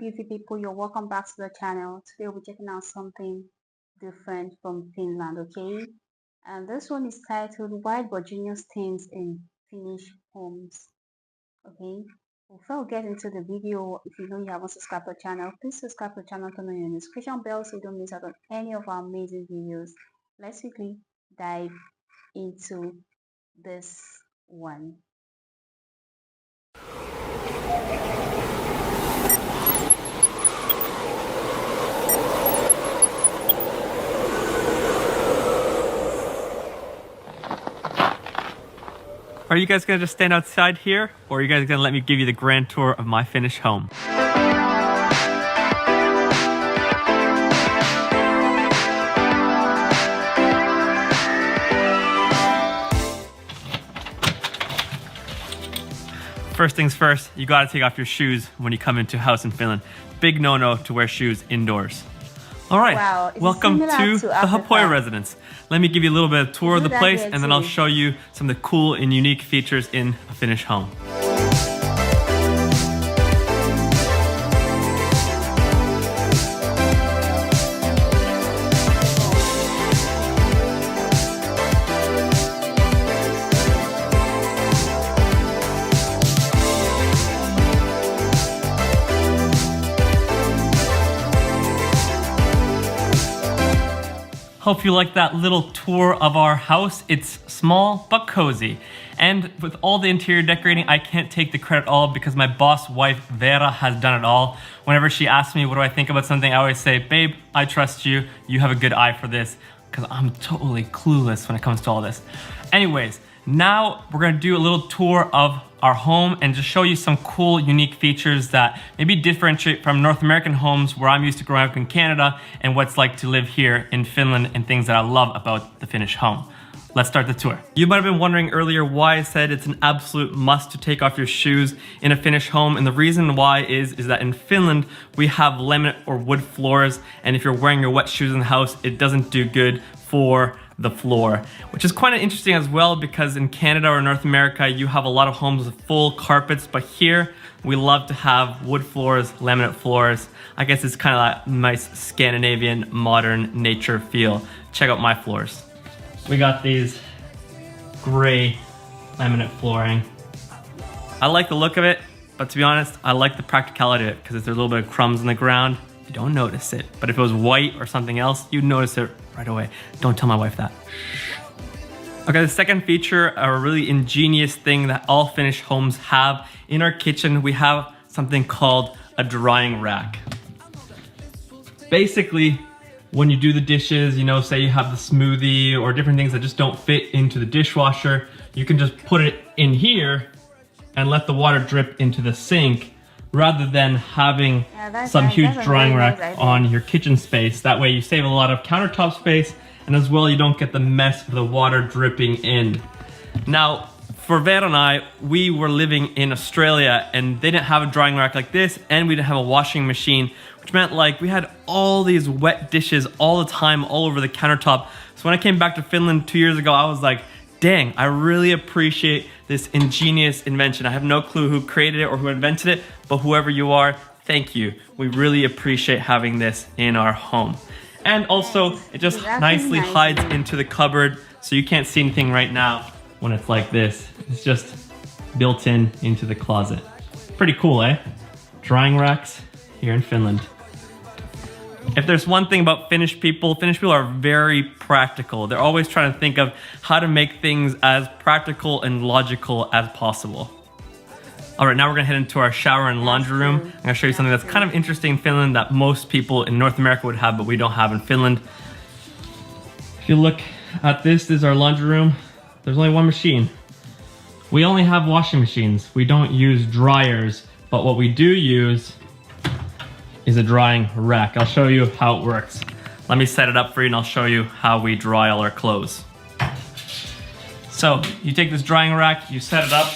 beautiful people, you're welcome back to the channel. Today we'll be checking out something different from Finland, okay? And this one is titled Wide Virginia Stains in Finnish Homes, okay? Before we get into the video, if you know you haven't subscribed to the channel, please subscribe to the channel, turn on your notification bell so you don't miss out on any of our amazing videos. Let's quickly dive into this one. Are you guys gonna just stand outside here, or are you guys gonna let me give you the grand tour of my Finnish home? First things first, you gotta take off your shoes when you come into a house in Finland. Big no-no to wear shoes indoors. All right, wow, welcome to the 𝐋𝐈𝐊𝐄 residence. Let me give you a little bit of tour of the place, and then I'll show you some of the cool and unique features in a Finnish home. Hope you like that little tour of our house. It's small but cozy. And with all the interior decorating, I can't take the credit all because my boss wife, Vera, has done it all. Whenever she asks me what do I think about something, I always say, babe, I trust you. You have a good eye for this, because I'm totally clueless when it comes to all this. Anyways, now we're gonna do a little tour of our home and just show you some cool, unique features that maybe differentiate from North American homes where I'm used to growing up in Canada and what it's like to live here in Finland and things that I love about the Finnish home. Let's start the tour. You might have been wondering earlier why I said it's an absolute must to take off your shoes in a Finnish home, and the reason why is that in Finland we have laminate or wood floors, and if you're wearing your wet shoes in the house, it doesn't do good for the floor, which is quite interesting as well, because in Canada or North America you have a lot of homes with full carpets, but here we love to have wood floors, laminate floors. I guess it's kind of that nice Scandinavian modern nature feel. Check out my floors. We got these gray laminate flooring. I like the look of it, but to be honest, I like the practicality of it because there's a little bit of crumbs on the ground. You don't notice it, but if it was white or something else, you'd notice it right away. Don't tell my wife that. Okay, the second feature, a really ingenious thing that all Finnish homes have. In our kitchen, we have something called a drying rack. Basically, when you do the dishes, you know, say you have the smoothie or different things that just don't fit into the dishwasher, you can just put it in here and let the water drip into the sink, rather than having some huge drying rack on your kitchen space. That way you save a lot of countertop space, and as well you don't get the mess of the water dripping in. Now, for Vera and I, we were living in Australia and they didn't have a drying rack like this, and we didn't have a washing machine, which meant like we had all these wet dishes all the time, all over the countertop. So when I came back to Finland 2 years ago, I was like, dang, I really appreciate this ingenious invention. I have no clue who created it or who invented it, but whoever you are, thank you. We really appreciate having this in our home. And also, it just nicely hides into the cupboard, so you can't see anything right now when it's like this. It's just built into the closet. Pretty cool, eh? Drying racks here in Finland. If there's one thing about Finnish people are very practical. They're always trying to think of how to make things as practical and logical as possible. All right, now we're gonna head into our shower and laundry room. I'm gonna show you something that's kind of interesting in Finland that most people in North America would have, but we don't have in Finland. If you look at this is our laundry room. There's only one machine. We only have washing machines. We don't use dryers, but what we do use is a drying rack. I'll show you how it works. Let me set it up for you and I'll show you how we dry all our clothes. So you take this drying rack, you set it up.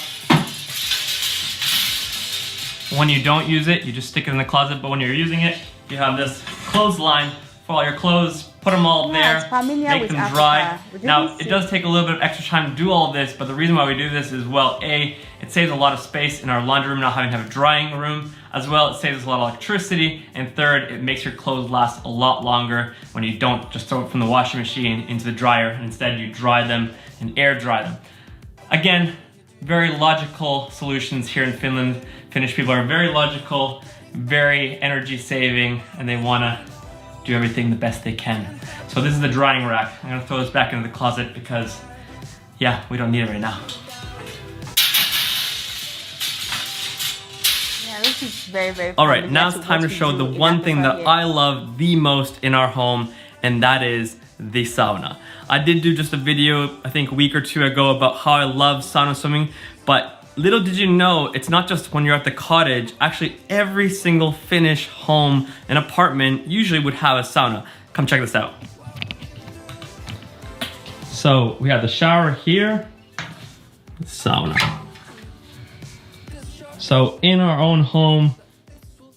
When you don't use it, you just stick it in the closet, but when you're using it, you have this clothesline for all your clothes. put them all Yeah, it's there, familiar make with them Africa. dry. We didn't Now, it see- does take a little bit of extra time to do all this, but the reason why we do this is, well, A, it saves a lot of space in our laundry room, not having to have a drying room. As well, it saves us a lot of electricity. And third, it makes your clothes last a lot longer when you don't just throw it from the washing machine into the dryer, and instead you dry them and air dry them. Again, very logical solutions here in Finland. Finnish people are very logical, very energy saving, and they wanna do everything the best they can. So this is the drying rack. I'm gonna throw this back into the closet because, yeah, we don't need it right now. Yeah, this is very, very All right, familiar now it's time to what we show do the in one thing Africa that here. I love the most in our home, and that is the sauna. I did do just a video, I think a week or two ago, about how I love sauna swimming, but little did you know, it's not just when you're at the cottage. Actually, every single Finnish home and apartment usually would have a sauna. Come check this out. So we have the shower here, sauna. So in our own home,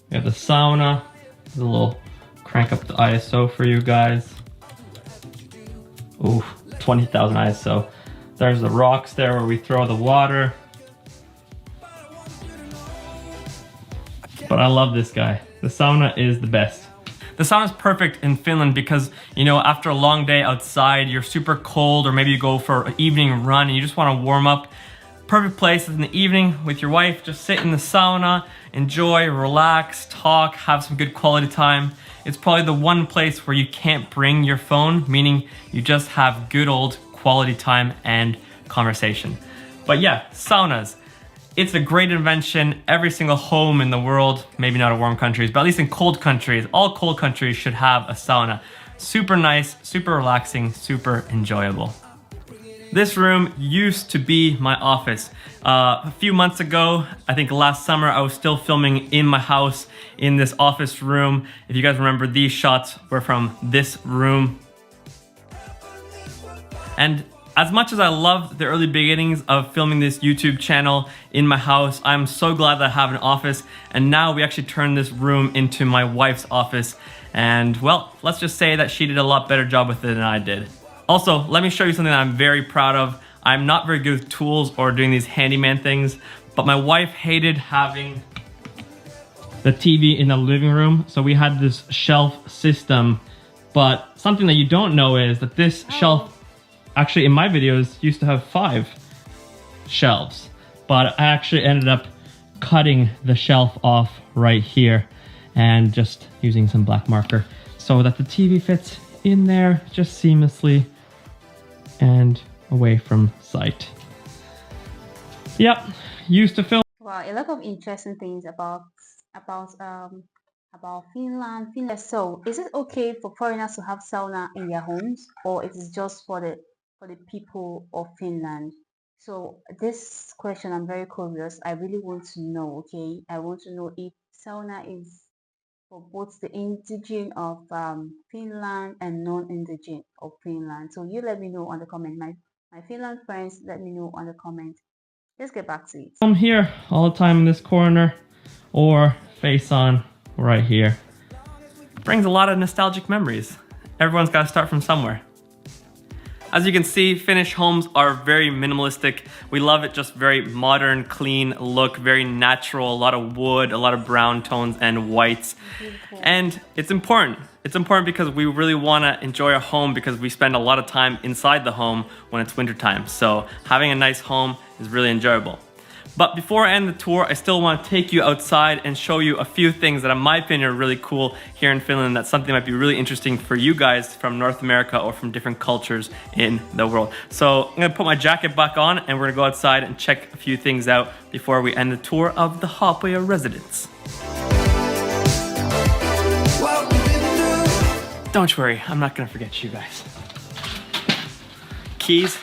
we have the sauna. There's a little crank up the ISO for you guys. Ooh, 20,000 ISO. There's the rocks there where we throw the water. But I love this guy. The sauna is the best. The sauna is perfect in Finland because, you know, after a long day outside, you're super cold, or maybe you go for an evening run and you just want to warm up. Perfect place in the evening with your wife. Just sit in the sauna, enjoy, relax, talk, have some good quality time. It's probably the one place where you can't bring your phone, meaning you just have good old quality time and conversation. But yeah, saunas. It's a great invention. Every single home in the world, maybe not in warm countries, but at least in cold countries, all cold countries should have a sauna. Super nice, super relaxing, super enjoyable. This room used to be my office. A few months ago, I think last summer, I was still filming in my house in this office room. If you guys remember, these shots were from this room. And as much as I loved the early beginnings of filming this YouTube channel in my house, I'm so glad that I have an office. And now we actually turned this room into my wife's office. And well, let's just say that she did a lot better job with it than I did. Also, let me show you something that I'm very proud of. I'm not very good with tools or doing these handyman things, but my wife hated having the TV in the living room. So we had this shelf system, but something that you don't know is that this shelf, actually in my videos, used to have 5 shelves, but I actually ended up cutting the shelf off right here and just using some black marker so that the TV fits in there just seamlessly and away from sight. Yep, used to film. Wow, a lot of interesting things about Finland. Finland. So, is it okay for foreigners to have sauna in their homes, or it is just for the people of Finland? So, this question, I'm very curious. I really want to know. Okay, I want to know if sauna is for both the indigenous of Finland and non-indigenous of Finland. So, you let me know on the comment. My Finland friends, let me know on the comment. Let's get back to it. I'm here all the time in this corner, or face on right here. Brings a lot of nostalgic memories. Everyone's got to start from somewhere. As you can see, Finnish homes are very minimalistic. We love it, just very modern, clean look, very natural, a lot of wood, a lot of brown tones and whites. Beautiful. And it's important. It's important because we really want to enjoy our home because we spend a lot of time inside the home when it's wintertime. So having a nice home is really enjoyable. But before I end the tour, I still want to take you outside and show you a few things that in my opinion are really cool here in Finland. That's something that might be really interesting for you guys from North America or from different cultures in the world. So I'm going to put my jacket back on and we're going to go outside and check a few things out before we end the tour of the 𝐿𝐿 residence. Don't worry, I'm not going to forget you guys. Keys?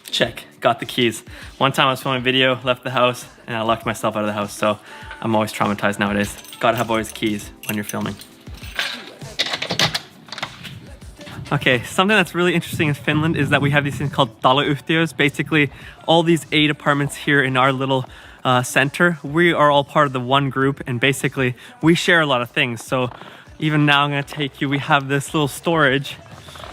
Check. Got the keys. One time I was filming a video, left the house, and I locked myself out of the house, so I'm always traumatized nowadays. Gotta have always keys when you're filming. Okay, something that's really interesting in Finland is that we have these things called taloyhtiöt. Basically, all these 8 apartments here in our little center, we are all part of the one group, and basically, we share a lot of things. So even now I'm gonna take you, we have this little storage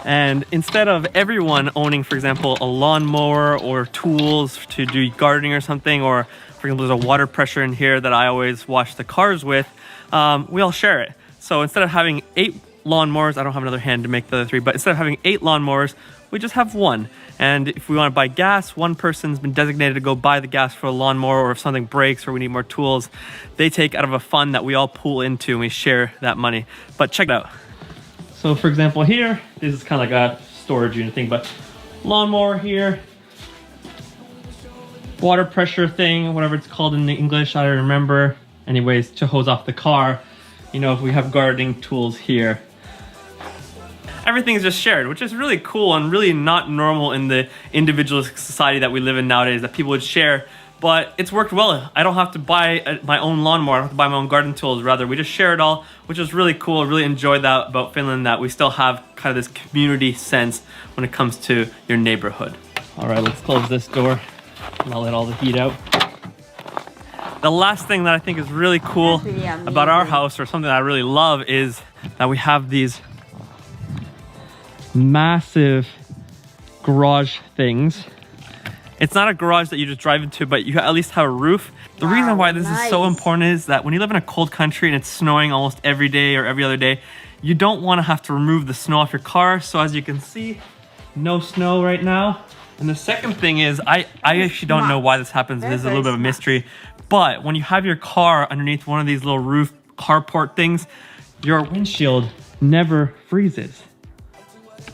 And instead of everyone owning, for example, a lawnmower or tools to do gardening or something, or for example, there's a water pressure in here that I always wash the cars with, we all share it. So instead of having 8 lawnmowers, I don't have another hand to make the other 3, but instead of having 8 lawnmowers, we just have 1. And if we want to buy gas, one person's been designated to go buy the gas for a lawnmower, or if something breaks or we need more tools, they take out of a fund that we all pool into and we share that money. But check it out. So for example here, this is kind of like a storage unit thing, but lawnmower here, water pressure thing, whatever it's called in English, I don't remember. Anyways, to hose off the car. You know, if we have gardening tools here. Everything is just shared, which is really cool and really not normal in the individualist society that we live in nowadays, that people would share. But it's worked well. I don't have to buy my own lawnmower, I don't have to buy my own garden tools. Rather, we just share it all, which is really cool. I really enjoyed that about Finland, that we still have kind of this community sense when it comes to your neighborhood. All right, let's close this door and I'll let all the heat out. The last thing that I think is really cool about our house, or something that I really love, is that we have these massive garage things. It's not a garage that you just drive into, but you at least have a roof. The reason why this is so important is that when you live in a cold country and it's snowing almost every day or every other day, you don't want to have to remove the snow off your car. So as you can see, no snow right now. And the second thing is, I actually don't know why this happens. This is a little bit of a mystery. But when you have your car underneath one of these little roof carport things, your windshield never freezes.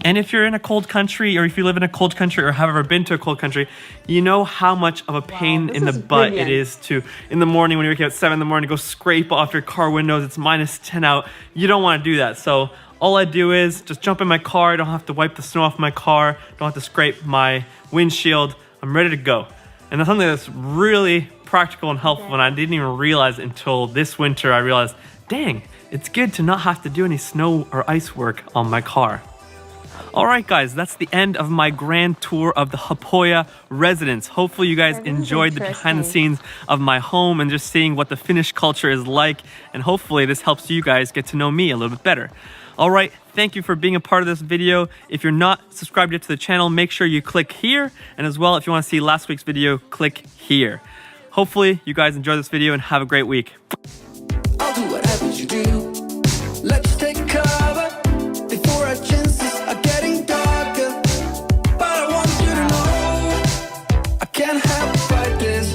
And if you're in a cold country, or if you live in a cold country or have ever been to a cold country, you know how much of a pain in the butt it is to, in the morning when you wake up at 7 in the morning, go scrape off your car windows. It's minus 10 out. You don't want to do that. So all I do is just jump in my car. I don't have to wipe the snow off my car. Don't have to scrape my windshield. I'm ready to go. And that's something that's really practical and helpful. And I didn't even realize until this winter, I realized, dang, it's good to not have to do any snow or ice work on my car. Alright guys, that's the end of my grand tour of the 𝐋𝐈𝐊𝐄 residence. Hopefully you guys enjoyed the behind the scenes of my home and just seeing what the Finnish culture is like, and hopefully this helps you guys get to know me a little bit better. Alright, thank you for being a part of this video. If you're not subscribed yet to the channel, make sure you click here, and as well, if you want to see last week's video, click here. Hopefully you guys enjoy this video and have a great week. I'll do whatever you do. Let's take cover before our chances are getting darker. But I want you to know I can't help but fight this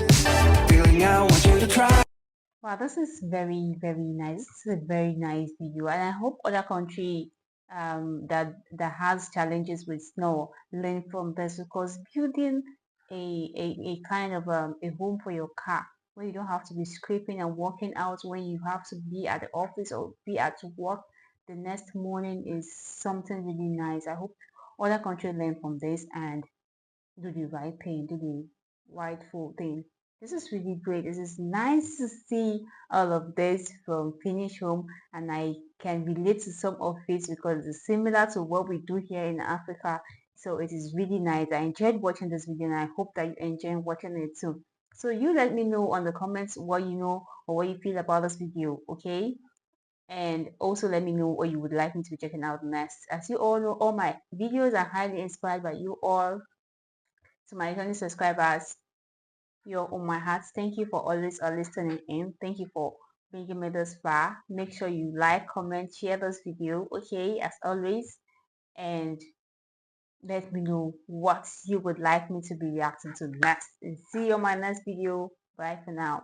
feeling. I want you to try. Wow, this is very, very nice. This is a very nice video, and I hope other country that has challenges with snow learn from this, because building a kind of a home for your car where you don't have to be scraping and walking out when you have to be at the office or be at work the next morning is something really nice. I hope other countries learn from this and do the right thing, do the rightful thing. This is really great. This is nice to see all of this from Finnish home, and I can relate to some of it because it's similar to what we do here in Africa. So it is really nice. I enjoyed watching this video, and I hope that you enjoy watching it too. So you let me know on the comments what you know or what you feel about this video, okay? And also let me know what you would like me to be checking out next. As you all know, all my videos are highly inspired by you all. To my returning subscribers, you're on my heart. Thank you for always listening in. Thank you for bringing me this far. Make sure you like, comment, share this video, okay, as always. And let me know what you would like me to be reacting to next. And see you on my next video. Bye for now.